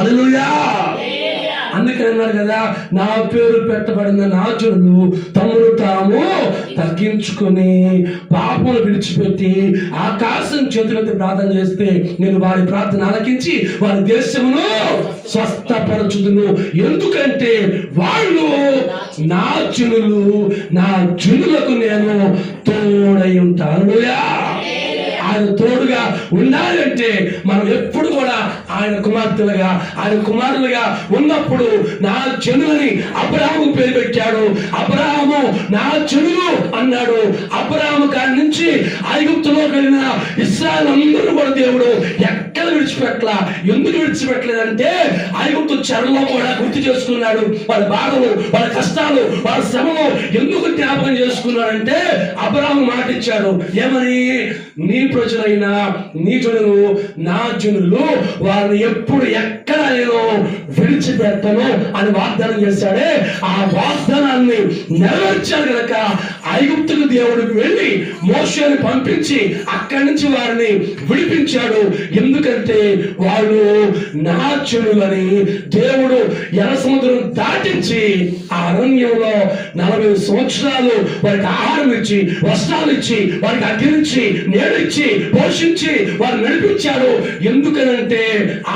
హల్లెలూయా. అందుకని అన్నారు కదా, నా పేరు పెట్టబడిన నా జనులు తమను తాము తగ్గించుకొని పాపములు విడిచిపెట్టి ఆకాశం చేతులతో ప్రార్థన చేస్తే నేను వారి ప్రార్థన ఆలకించి వారి దేశమును స్వస్థపరచుదును. ఎందుకంటే వాళ్ళు నా జనులు, నా జనులకు నేను తోడై ఉంటాను. ఆయన తోడుగా ఉండాలంటే మనం ఎప్పుడు కూడా ఆయన కుమార్తెలుగా, ఆయన కుమారులుగా ఉన్నప్పుడు నా జనులని అబ్రాహాము పేరు పెట్టాడు. అబ్రాహాము నా జనులు అన్నాడు. అబ్రాహాము కాడి నుంచి ఐగుప్తులోకి వెళ్ళిన ఇశ్రాయేలు అందరూ కూడా దేవుడు ఎక్కడ విడిచిపెట్టలా. ఎందుకు విడిచిపెట్టలేదంటే ఐగుప్తు చెరలో కూడా గుర్తు చేసుకున్నాడు. వాళ్ళ బాధలు, వాళ్ళ కష్టాలు, వాళ్ళ శ్రమలు ఎందుకు జ్ఞాపకం చేసుకున్నాడంటే అబ్రాహాము మాట ఇచ్చాడు. ఏమని? నీ ప్రజలైన నీ జనులు నా జనులు, వారిని ఎప్పుడు ఎక్కడ నేను విడిచిపెట్టను అని వాగ్దానం చేశాడే. ఆ వాగ్దానాన్ని నెరవేర్చాడు కనుక ఐగుప్తుకు దేవుడు వెళ్ళి మోషేని పంపించి అక్కడి నుంచి వారిని విడిపించాడు. ఎందుకంటే వాళ్ళు నా జనులని దేవుడు ఎర్ర సముద్రం దాటించి ఆ అరణ్యంలో 40 సంవత్సరాలు వారికి ఆహారం ఇచ్చి, వస్త్రాలు ఇచ్చి, వారికి అగ్గినిచ్చి, నీడిచ్చి, పోషించి వారు నడిపించాడు. ఎందుకనంటే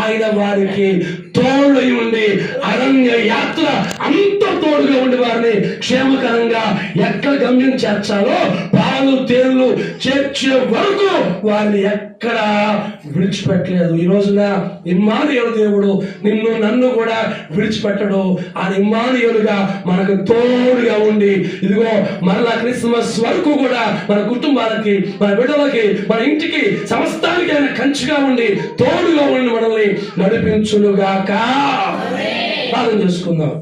ఆయన వారికి తోడై ఉండి అరణ్య యాత్ర అంత తోడుగా ఉండి వారిని క్షేమకరంగా ఎక్కడ గమ్యం చేర్చాలో పాలు తేళ్లు చేర్చే వరకు వారిని ఎక్కడ విడిచిపెట్టలేదు. ఈ రోజున ఇమ్మానుయేలు దేవుడు నిన్ను నన్ను కూడా విడిచిపెట్టడు. ఆ ఇమ్మానుయేలుగా మనకు తోడుగా ఉండి ఇదిగో మరలా క్రిస్మస్ వరకు కూడా మన కుటుంబాలకి, మన బిడ్డలకి, మన ఇంటికి, సమస్తానికి ఆయన కంచిగా ఉండి తోడుగా ఉండి మనల్ని నడిపించునుగాక. ప్రార్థన చేసుకుందాం.